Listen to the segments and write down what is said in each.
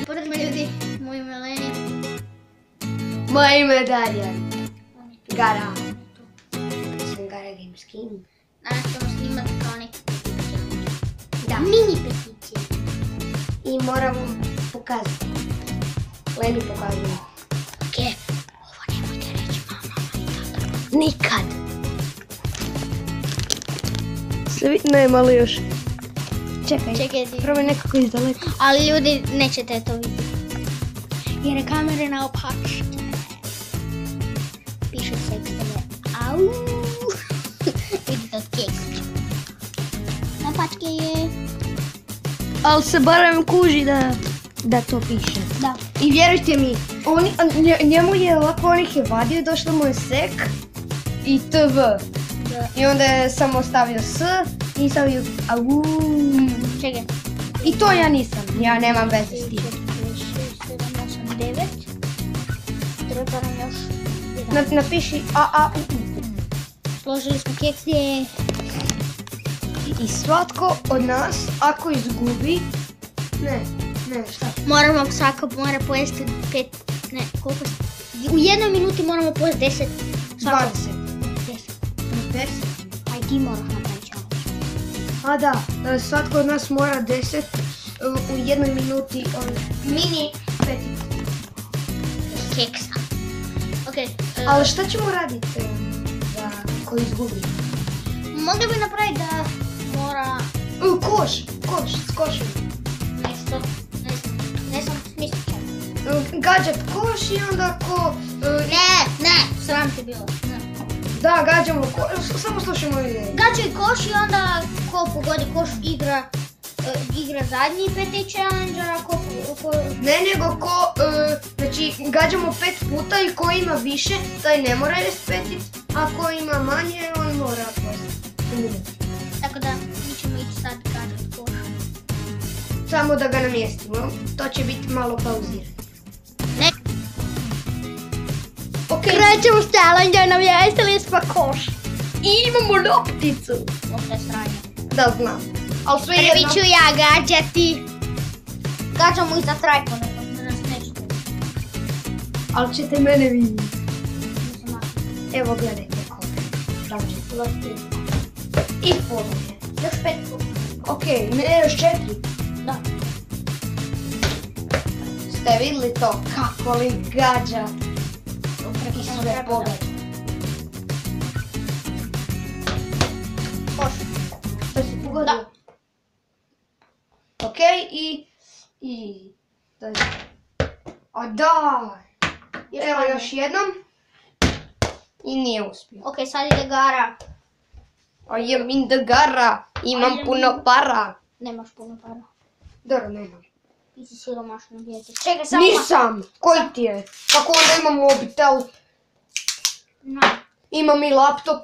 Pozdrav ljudi, moje ime je Lenija. Moje ime je Darjan. Gara. Sam Gara Games King. Danas ćemo snimati kao neki peticije. Da. Mini peticije. I moramo pokazati. Leni pokazuje. Okej, ovo nemojte reći mama i tata. Nikad. Sve nema ali još. Čekaj, probaj nekako izdaleka. Ali ljudi, nećete to vidjeti. Jer je kamere naopačke. Piše sekstove. Au. Vidite od keksa. Naopačke je. Ali se barem kuži da to piše. Da. I vjerujte mi, njemu je ovako, on ih je vadio, došlo mu je sek i tv. Da. I onda je samo stavio s i stavio au. Čekaj. I to ja nisam, ja nemam veze s tim. 4, 5, 6, 7, 8, 9. Treba nam još jedan. Napiši a. Složili smo keksije. I svatko od nas, ako izgubi... Ne, šta? Svako mora pojesti 5, ne, koliko? U jednoj minuti moramo pojesti 10. 20. 10. Aj ti moraš napraviti challenge. A da, svatko od nas mora 10 u jednoj minuti mini petit Keksa. Okej. Ali šta ćemo raditi da ko izgubi? Mogli bi napraviti da mora Koš, s košem. nešto, ne znam smisliti čemu. Gađat koš i onda ko... Ne, sram ti bilo. Ne. Da, gađamo koš, samo slušamo ideje. Gađaj koš i onda ko pogodi koš igra zadnji peti challenger, a ko... Ne, nego ko, znači gađamo 5 puta i ko ima više, taj ne mora jest petit, a ko ima manje, on mora posti. Tako da, mi ćemo ići sad gađat koš. Samo da ga namjestimo, to će biti malo pauzirano. Ne. Okej. Krećemo s challenge, namjestili smo koš. I imamo lopticu. Lopta je sranja. Da, znam. Ali sve Prvi jedno... ću ja gađati. Gađamo i za trajko, da nas nećete. Ali ćete mene vidjeti. Mislim, ako. Evo gledajte kome. Znači, lopticu. I pologe. Još 5 puta. Okej, ne, još 4. Da. Ste vidjeli to? Kako li gađa? I sve pogađa. Koš. To si pogodio? Da. Okej, i... A da! Evo još jednom. I nije uspio. Ok, sad ide Gara. I am in the gara. Imam puno para. Nemaš puno para. Dobro, nemam. Ti si siromašno dijete. Čekaj, samo... Nisam! Koji ti je? Kako onda imam mobitel? No. Imam i laptop,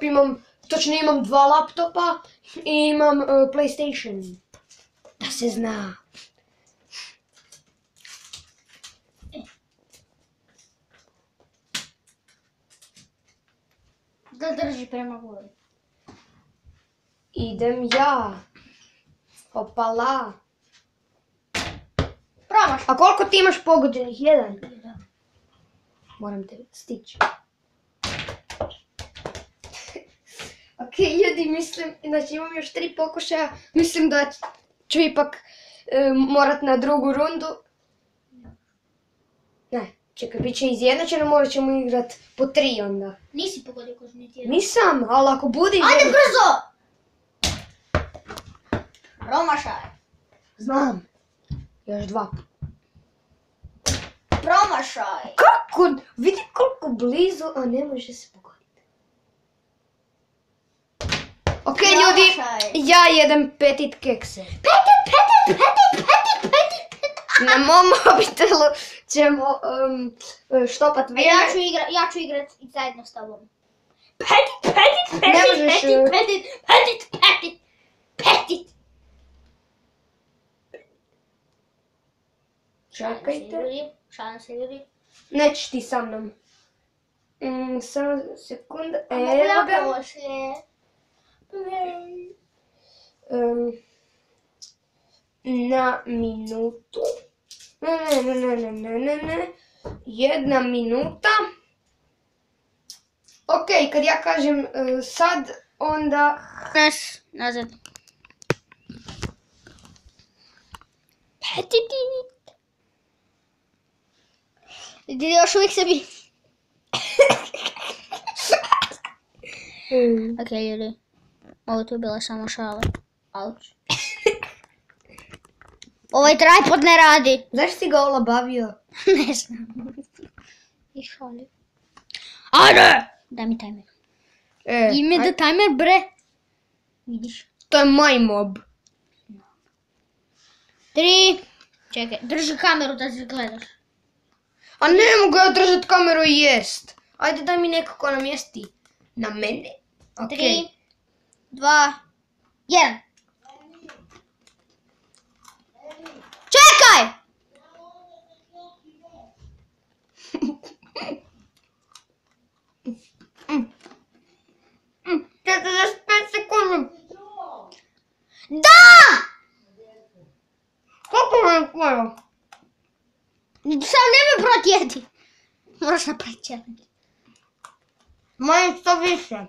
točnije imam 2 laptopa i imam PlayStation. Da se zna. Da drži prema gori. Idem ja. Opala. Promaš. A koliko ti imaš pogođenih? 1? Da. Moram te stići. Ok, ljudi, mislim, znači imam još 3 pokušaja. Mislim da ću ipak morat na drugu rundu. Ne, čekaj, bit će izjednačeno, morat ćemo igrat po 3 onda. Nisi pogodio koš niti jedan. Nisam, ali ako bude... Ajde brzo! Promašaj. Znam. Još 2. Promašaj. Kako? Vidi koliko blizu, a ne može se pogoditi. Ok, ljudi, ja jedem petit kekse. Petit. Na mom mobitelu ćemo štopat vrijeme. Ja ću igrat zajedno s tobom. Ne možeš... Petit. Čekajte. Šalim se ljudi. Nećeš ti sa mnom. Samo sekunda. Evo Evo ga. poslije. Na minutu. Ne. 1 minuta. Ok, kad ja kažem sad, onda... Nazad. Ljudi, još uvijek se bi... Ok, ljudi. Ovo tu je bila samo šala. Auč. Ovaj tripod ne radi. Zašto si ga olabavio? Ne znam. I šali. Ajde! Daj mi timer. Ime da timer, bre. Vidiš. To je moj mob. 3. Čekaj, drži kameru da se gledaš. A ne mogu ja držat kameru i jest. Ajde daj mi nekako namjesti. Na mene. 3, 2, 1. Čekaj! 45 sekundi. Da! Kako je tvoje? Sam nemoj protjeti. Moraš napraviti challenge. Moje što više.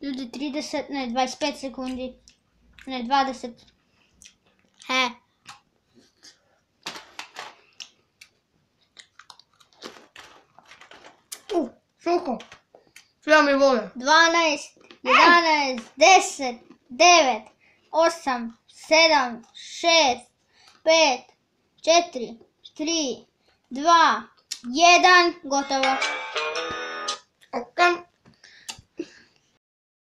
Ljudi, 30, ne, 25 sekundi. Ne, 20. He. Suho. Sve mi vole. 12, 11, 10, 9, 8, 7, 6, 5, 4, 3, 2, 1, gotovo. Ok.